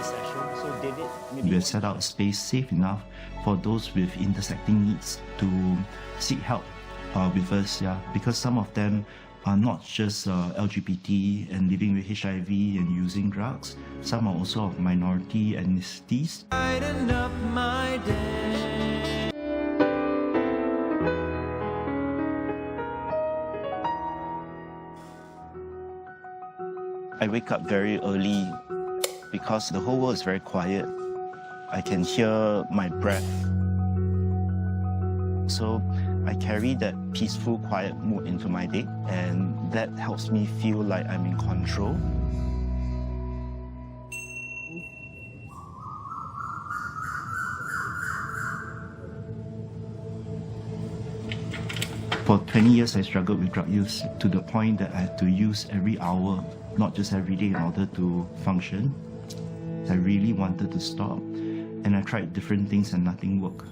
this session. So did it really We have set out a space safe enough for those with intersecting needs to seek help with us, because some of them are not just LGBT and living with HIV and using drugs. Some are also of minority ethnicities. I wake up very early because the whole world is very quiet. I can hear my breath. So I carry that peaceful, quiet mood into my day, and that helps me feel like I'm in control. For 20 years, I struggled with drug use to the point that I had to use every hour, not just every day, in order to function. I really wanted to stop, and I tried different things and nothing worked.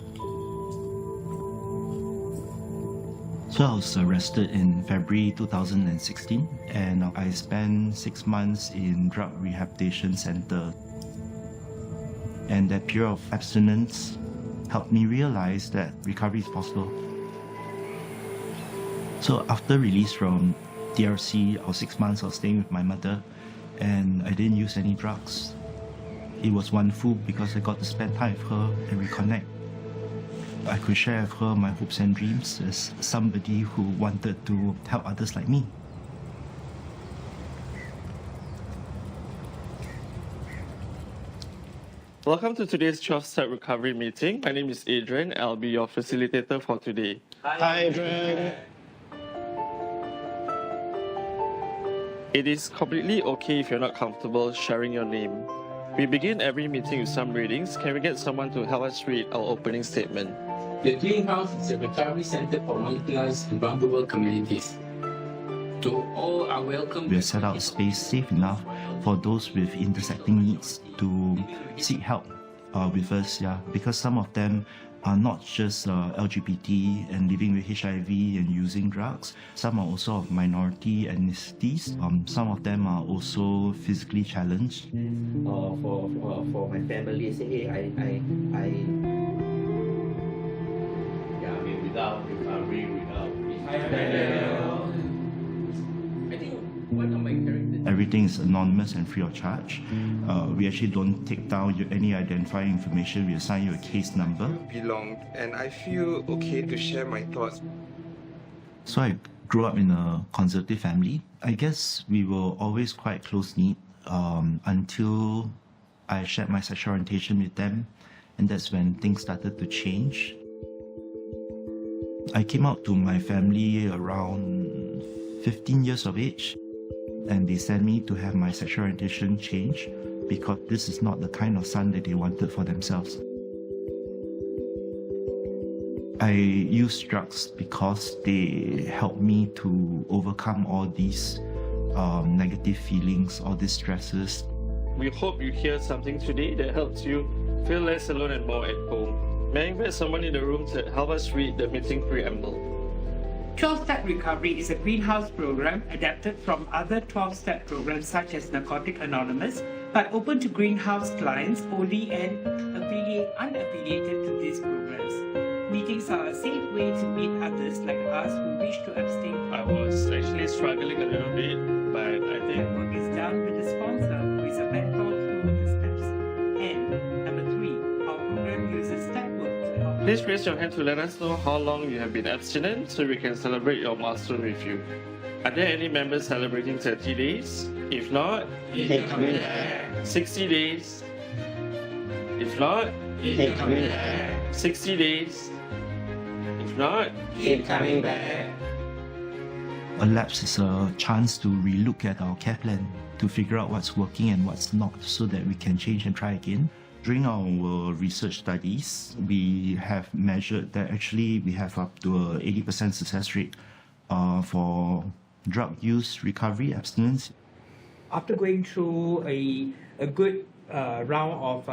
So I was arrested in February 2016, and I spent 6 months in Drug Rehabilitation Centre. And that period of abstinence helped me realize that recovery is possible. So after release from DRC, or 6 months, I was staying with my mother, and I didn't use any drugs. It was wonderful because I got to spend time with her and reconnect. I could share with her my hopes and dreams as somebody who wanted to help others like me. Welcome to today's 12-step recovery meeting. My name is Adrian. I'll be your facilitator for today. Hi, Adrian. It is completely okay if you're not comfortable sharing your name. We begin every meeting with some readings. Can we get someone to help us read our opening statement? The Greenhouse is a recovery center for marginalized and vulnerable communities. To all are welcome. We have set out a space safe enough for those with intersecting needs to seek help with us, because some of them are not just LGBT and living with HIV and using drugs. Some are also of minority ethnicities. Some of them are also physically challenged. For my family, say, without recovery, without. I think one of my characters. Everything is anonymous and free of charge. We actually don't take down any identifying information. We assign you a case number. Belonged, and I feel okay to share my thoughts. So I grew up in a conservative family. I guess we were always quite close-knit until I shared my sexual orientation with them, and that's when things started to change. I came out to my family around 15 years of age, and they sent me to have my sexual orientation changed because this is not the kind of son that they wanted for themselves. I use drugs because they help me to overcome all these negative feelings, all these stresses. We hope you hear something today that helps you feel less alone and more at home. May I invite someone in the room to help us read the meeting preamble? 12-Step Recovery is a greenhouse program adapted from other 12-step programs such as Narcotic Anonymous, but open to greenhouse clients only and unaffiliated to these programs. Meetings are a safe way to meet others like us who wish to abstain. I was actually struggling a little bit, but I think work is done with a sponsor who is a mentor through the steps. And number 3, our program uses step work to help. please raise your hand to let us know how long you have been abstinent so we can celebrate your milestone with you. Are there any members celebrating 30 days? If not, 60 days. If not, 60 days. If not, Keep coming back. A lapse is a chance to relook at our care plan, to figure out what's working and what's not, so that we can change and try again. During our research studies, we have measured that actually we have up to a 80% success rate for drug use, recovery, abstinence. After going through a good round of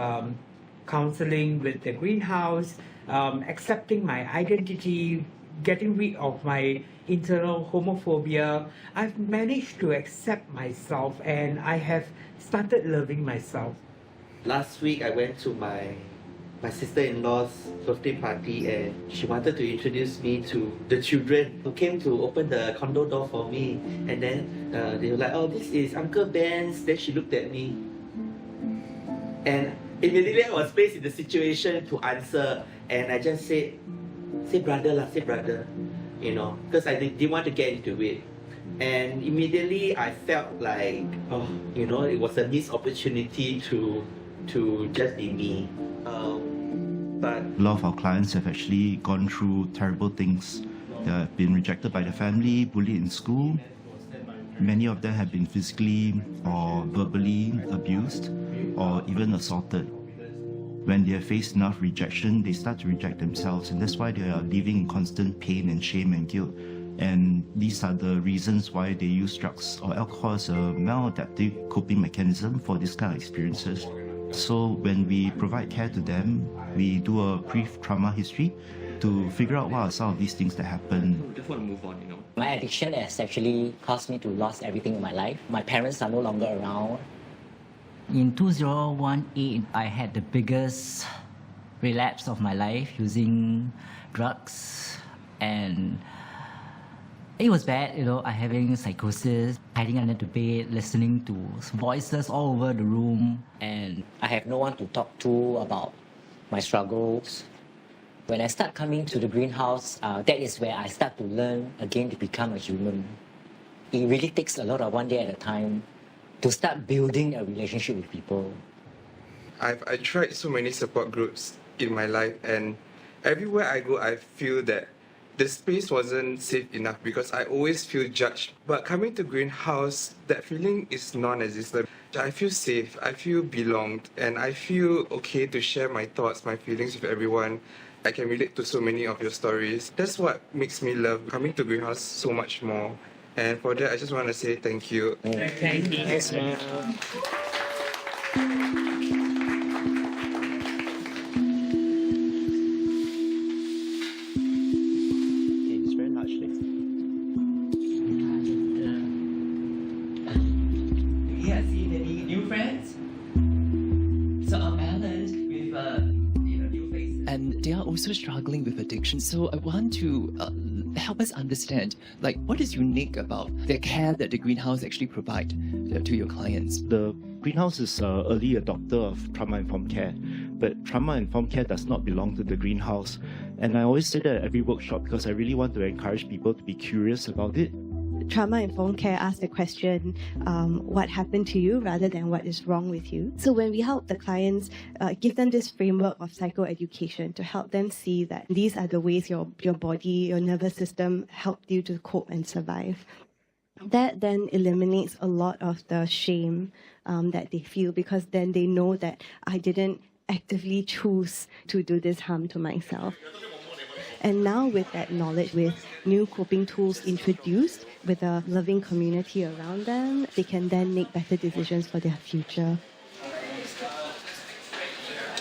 counseling with the greenhouse, accepting my identity, getting rid of my internal homophobia, I've managed to accept myself and I have started loving myself. Last week I went to my sister-in-law's birthday party and she wanted to introduce me to the children who came to open the condo door for me. And then they were like, oh, this is Uncle Ben's. Then she looked at me. And immediately I was placed in the situation to answer. And I just said, say brother, you know, because I didn't want to get into it. And immediately I felt like, oh, you know, it was a missed opportunity to just be me. But A lot of our clients have actually gone through terrible things. They have been rejected by the family, bullied in school. Many of them have been physically or verbally abused or even assaulted. When they have faced enough rejection, they start to reject themselves, and that's why they are living in constant pain and shame and guilt. And these are the reasons why they use drugs or alcohol as a maladaptive coping mechanism for this kind of experiences. So when we provide care to them, we do a brief trauma history to figure out what are some of these things that happen. We just want to move on, you know. My addiction has actually caused me to lose everything in my life. My parents are no longer around. In 2018, I had the biggest relapse of my life using drugs, and it was bad, you know. I having psychosis, hiding under the bed, listening to voices all over the room, and I have no one to talk to about my struggles. When I start coming to the greenhouse, that is where I start to learn again to become a human. It really takes a lot of one day at a time to start building a relationship with people. I tried so many support groups in my life, and everywhere I go, I feel that the space wasn't safe enough because I always feel judged. But coming to Greenhouse, that feeling is non-existent. I feel safe, I feel belonged, and I feel okay to share my thoughts, my feelings with everyone. I can relate to so many of your stories. That's what makes me love coming to Greenhouse so much more. And for that, I just want to say thank you. Thank you. Yes, ma'am. It's very largely. We have seen any new friends? So I'm Alan with new faces. And they are also struggling with addiction. So I want to help us understand, like, what is unique about the care that the greenhouse actually provide to your clients? The greenhouse is an early adopter of trauma-informed care, but trauma-informed care does not belong to the greenhouse. And I always say that at every workshop because I really want to encourage people to be curious about it. Trauma-informed care asks the question, what happened to you rather than what is wrong with you. So when we help the clients, give them this framework of psychoeducation to help them see that these are the ways your body, your nervous system helped you to cope and survive. That then eliminates a lot of the shame that they feel, because then they know that I didn't actively choose to do this harm to myself. And now with that knowledge, with new coping tools introduced, with a loving community around them, they can then make better decisions for their future.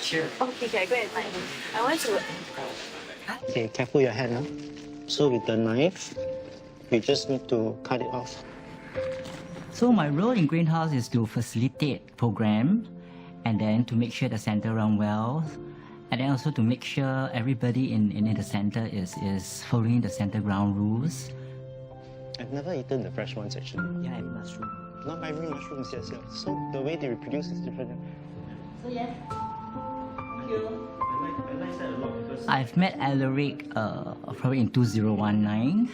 Sure. Okay, can I go and find him? I want to... Okay, careful your hand, huh? So with the knife, we just need to cut it off. So my role in Greenhouse is to facilitate program, and then to make sure the center run well, and then also to make sure everybody in the center is following the center ground rules. I've never eaten the fresh ones actually. Yeah, and mushroom. Not every mushrooms, yes. So the way they reproduce is different. So yes. Thank you. I like that a lot because I've met Alaric probably in 2019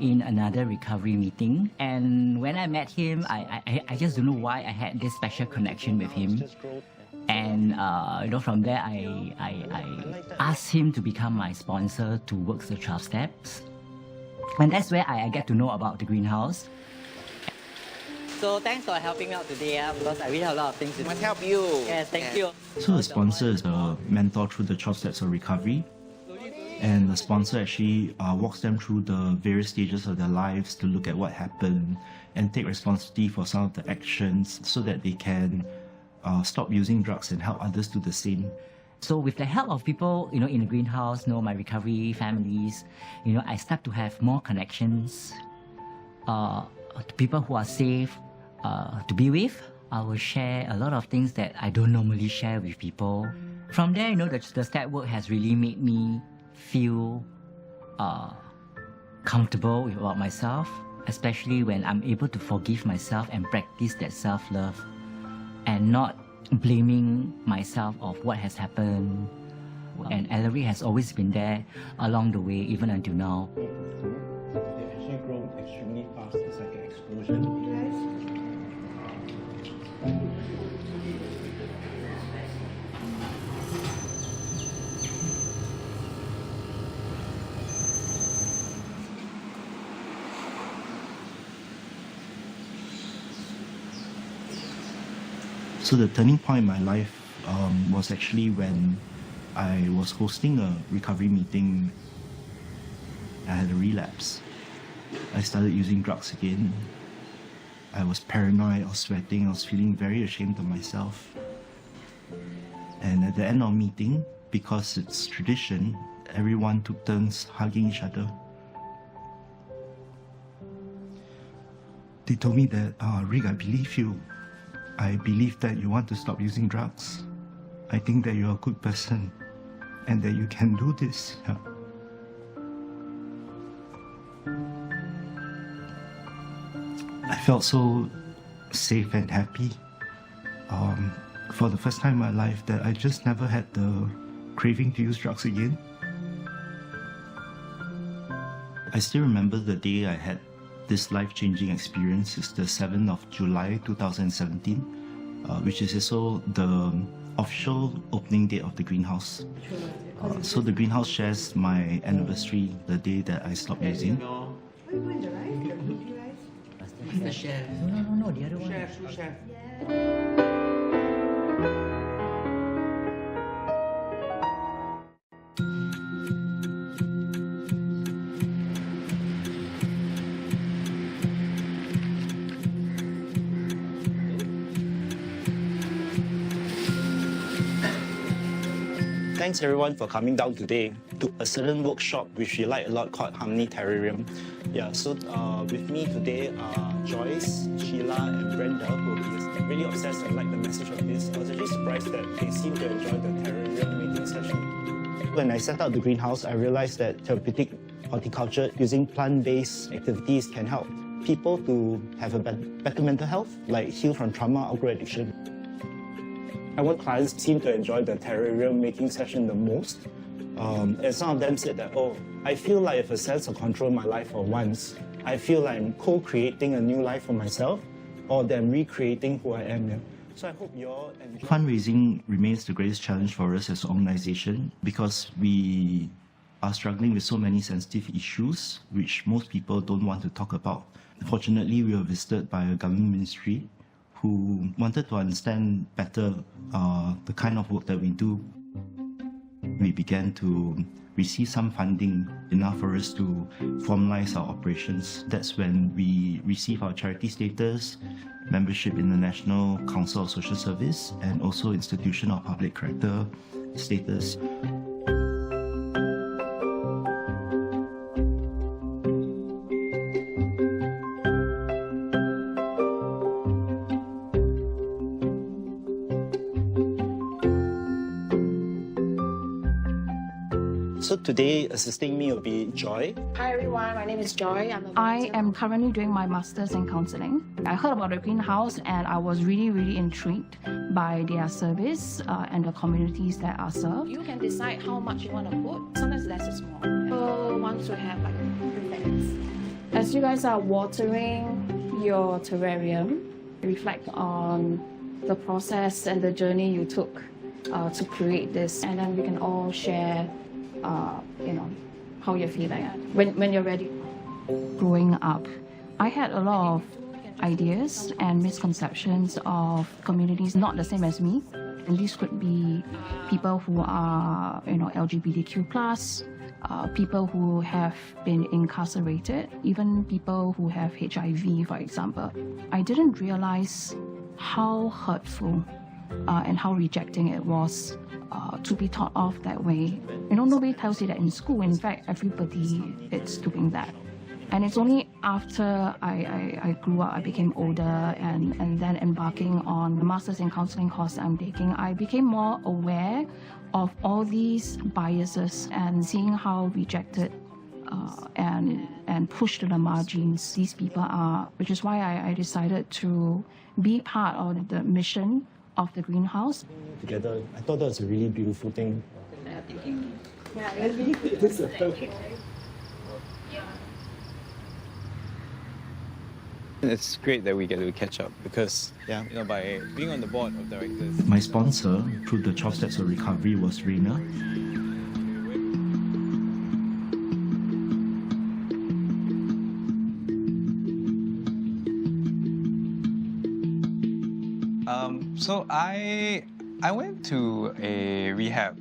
in another recovery meeting, and when I met him, I just don't know why I had this special connection with him. And from there, I asked him to become my sponsor to work the 12 steps. And that's where I get to know about the greenhouse. So thanks for helping me out today, because I really have a lot of things to do. must help you. Yes, thank you. So a sponsor is a mentor through the 12 steps of recovery. And the sponsor actually walks them through the various stages of their lives to look at what happened and take responsibility for some of the actions so that they can stop using drugs and help others do the same. So with the help of people, in the greenhouse, my recovery families, I start to have more connections to people who are safe to be with, I will share a lot of things that I don't normally share with people. From there, the step work has really made me feel comfortable about myself, especially when I'm able to forgive myself and practice that self-love and not blaming myself of what has happened. And Alaric has always been there along the way, even until now. They've actually grown extremely fast. It's like an explosion. So the turning point in my life was actually when I was hosting a recovery meeting. I had a relapse. I started using drugs again. I was paranoid, I was sweating, I was feeling very ashamed of myself. And at the end of the meeting, because it's tradition, everyone took turns hugging each other. They told me that, Rick, I believe you. I believe that you want to stop using drugs. I think that you're a good person and that you can do this. Yeah. I felt so safe and happy for the first time in my life that I just never had the craving to use drugs again. I still remember the day I had this life-changing experience. It's the 7th of July 2017, which is also the official opening date of the greenhouse. So the greenhouse shares my anniversary, the day that I stopped using. The chef. No, the other one. Chef. Thanks everyone for coming down today to a certain workshop which we like a lot called Harmony Terrarium. Yeah, so with me today are Joyce, Sheila and Brenda, who is really obsessed and like the message of this. I was actually surprised that they seem to enjoy the terrarium making session. When I set out the greenhouse, I realized that therapeutic horticulture using plant-based activities can help people to have a better mental health, like heal from trauma, outgrow addiction. And what clients seem to enjoy the terrarium making session the most. And some of them said that, oh, I feel like I have a sense of control in my life for once. I feel like I'm co-creating a new life for myself, or that I'm recreating who I am. Yeah. So I hope you all enjoy. Fundraising remains the greatest challenge for us as an organization because we are struggling with so many sensitive issues which most people don't want to talk about. Fortunately, we were visited by a government ministry who wanted to understand better the kind of work that we do. We began to receive some funding enough for us to formalize our operations. That's when we received our charity status, membership in the National Council of Social Service, and also Institution of Public Character status. So today, assisting me will be Joy. Hi everyone, my name is Joy. I am currently doing my master's in counseling. I heard about the greenhouse and I was really intrigued by their service and the communities that are served. You can decide how much you want to put. Sometimes less is more. People want to have like preference. As you guys are watering your terrarium, reflect on the process and the journey you took to create this, and then we can all share how you're feeling when you're ready. Growing up, I had a lot of ideas and misconceptions of communities not the same as me. And these could be people who are, LGBTQ+, people who have been incarcerated, even people who have HIV, for example. I didn't realize how hurtful and how rejecting it was to be thought of that way. Nobody tells you that in school. In fact, everybody is doing that. And it's only after I grew up, I became older, and then embarking on the Masters in Counselling course I'm taking, I became more aware of all these biases and seeing how rejected and pushed to the margins these people are, which is why I decided to be part of the mission of the greenhouse. Together, I thought that was a really beautiful thing. Yeah, it was really good. It's great that we get to catch up because, by being on the board of directors. My sponsor through the 12 Steps of Recovery was Rainer. So I went to a rehab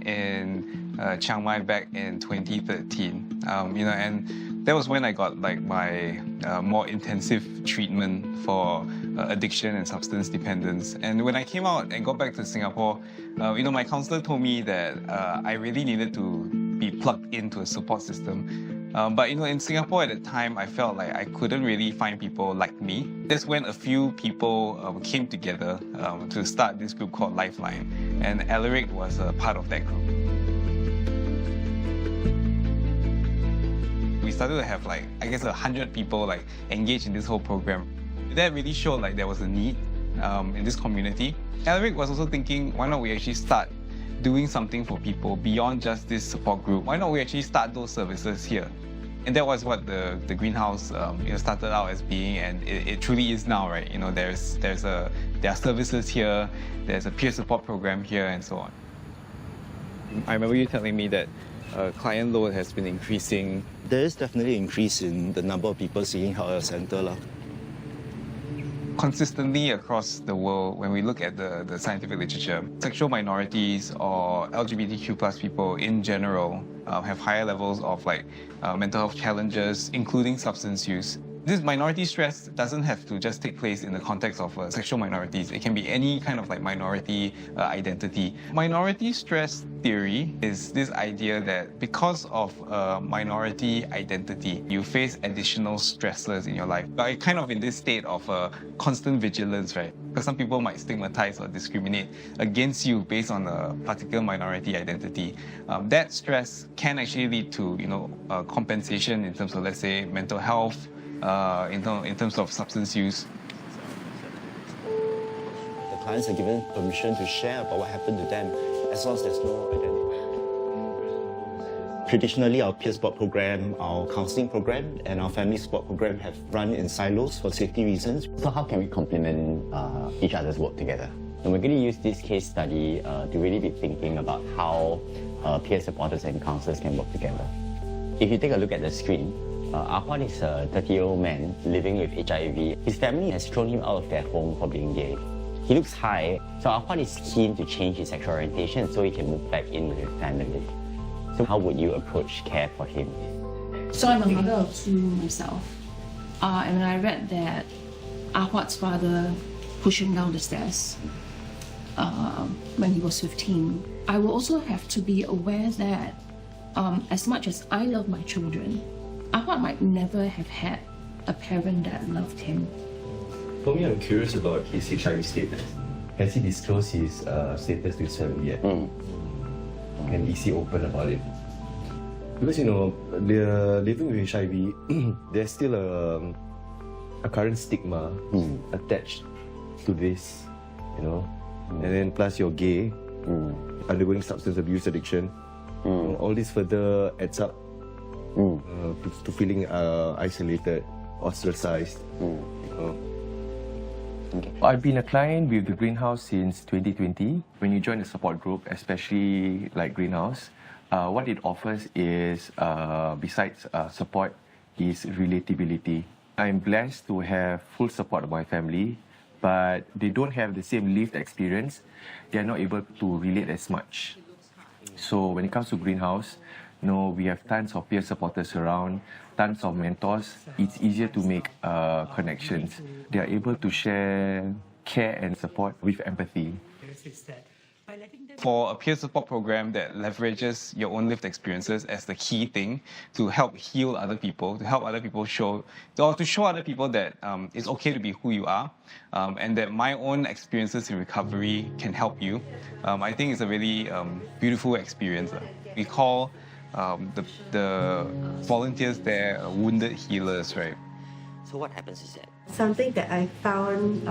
in Chiang Mai back in 2013. And that was when I got like my more intensive treatment for addiction and substance dependence. And when I came out and got back to Singapore, my counselor told me that I really needed to be plugged into a support system. But in Singapore at the time, I felt like I couldn't really find people like me. That's when a few people came together to start this group called Lifeline, and Alaric was a part of that group. We started to have 100 people engaged in this whole program. That really showed there was a need in this community. Alaric was also thinking, why not we actually start doing something for people beyond just this support group? Why not we actually start those services here? And that was what the greenhouse started out as being, and it truly is now, right? There are services here, there's a peer support program here, and so on. I remember you telling me that client load has been increasing. There is definitely an increase in the number of people seeking help at our centre. Consistently across the world, when we look at the scientific literature, sexual minorities or LGBTQ+ people in general have higher levels of mental health challenges, including substance use. This minority stress doesn't have to just take place in the context of sexual minorities. It can be any kind of minority identity. Minority stress theory is this idea that because of minority identity, you face additional stressors in your life. But kind of in this state of constant vigilance, right? Because some people might stigmatize or discriminate against you based on a particular minority identity. That stress can actually lead to, compensation in terms of, let's say, mental health, in terms of substance use. The clients are given permission to share about what happened to them as long as there's no identity. Traditionally, our peer support program, our counselling program, and our family support program have run in silos for safety reasons. So how can we complement each other's work together? And we're going to use this case study to really be thinking about how peer supporters and counsellors can work together. If you take a look at the screen, Ahwan is a 30-year-old man living with HIV. His family has thrown him out of their home for being gay. He looks high, so Ahwan is keen to change his sexual orientation so he can move back in with his family. So how would you approach care for him? So I'm a mother of two myself. And when I read that Ahwan's father pushed him down the stairs when he was 15, I will also have to be aware that as much as I love my children, Ahwan might never have had a parent that loved him. For me, I'm curious about his HIV status. Has he disclosed his status to his family yet? And is he open about it? Because, they're living with HIV, there's still a current stigma attached to this, And then plus you're gay, undergoing substance abuse addiction. All this further adds up to feeling isolated, ostracized. I've been a client with the Greenhouse since 2020. When you join a support group, especially like Greenhouse, what it offers is, besides support, is relatability. I'm blessed to have full support of my family, but they don't have the same lived experience. They are not able to relate as much. So when it comes to Greenhouse, we have tons of peer supporters around, tons of mentors. It's easier to make connections. They are able to share care and support with empathy. Is that For a peer support program that leverages your own lived experiences as the key thing to help heal other people, to help other people show, or to show other people that it's okay to be who you are, and that my own experiences in recovery can help you, I think it's a really beautiful experience. We call the volunteers there wounded healers, right? So what happens is that something that I found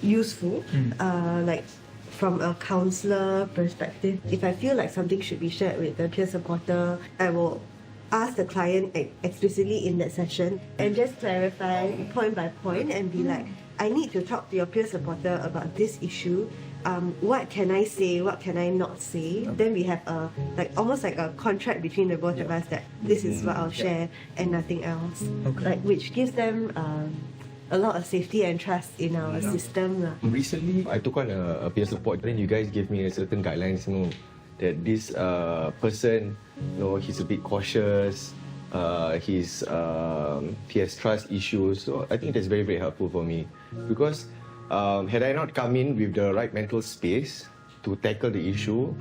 useful, like from a counselor perspective, if I feel like something should be shared with the peer supporter, I will ask the client explicitly in that session and just clarify point by point and be like, I need to talk to your peer supporter about this issue. What can I say? What can I not say? Then we have almost like a contract between the both of us that this is what I'll share and nothing else. Which gives them a lot of safety and trust in our system. Recently, I took on a peer support. Then you guys gave me a certain guidelines, that this person, he's a bit cautious. He has trust issues. So I think that's very, very helpful for me because had I not come in with the right mental space to tackle the issue,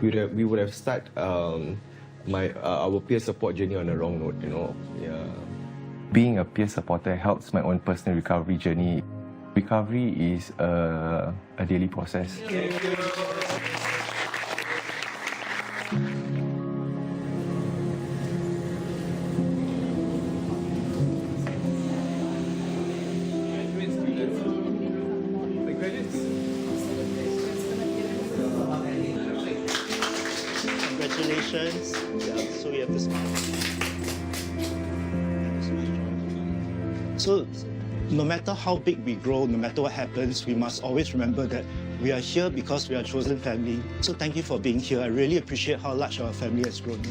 we would have started our peer support journey on the wrong note. Being a peer supporter helps my own personal recovery journey. Recovery is a daily process. Congratulations. Yeah, so we have to smile. So no matter how big we grow, no matter what happens, we must always remember that we are here because we are a chosen family. So thank you for being here. I really appreciate how large our family has grown.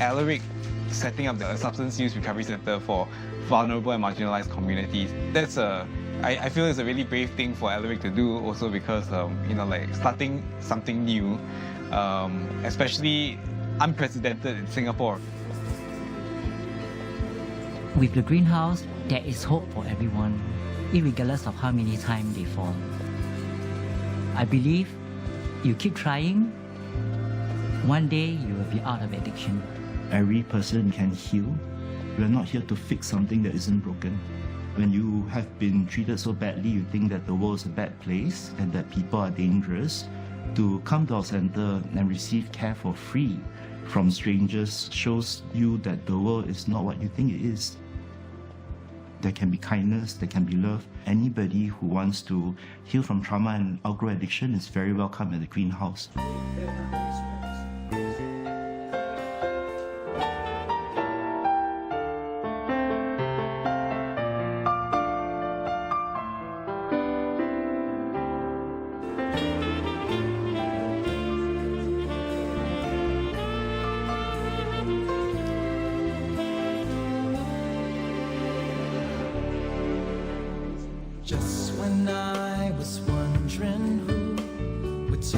Alaric setting up the Substance Use Recovery Centre for vulnerable and marginalized communities. That's I feel it's a really brave thing for Alaric to do also because, starting something new, especially unprecedented in Singapore. With the greenhouse, there is hope for everyone, regardless of how many times they fall. I believe you keep trying, one day you will be out of addiction. Every person can heal. We're not here to fix something that isn't broken. When you have been treated so badly, you think that the world is a bad place and that people are dangerous. To come to our center and receive care for free from strangers shows you that the world is not what you think it is. There can be kindness, there can be love. Anybody who wants to heal from trauma and outgrow addiction is very welcome at the greenhouse. Just when I was wondering who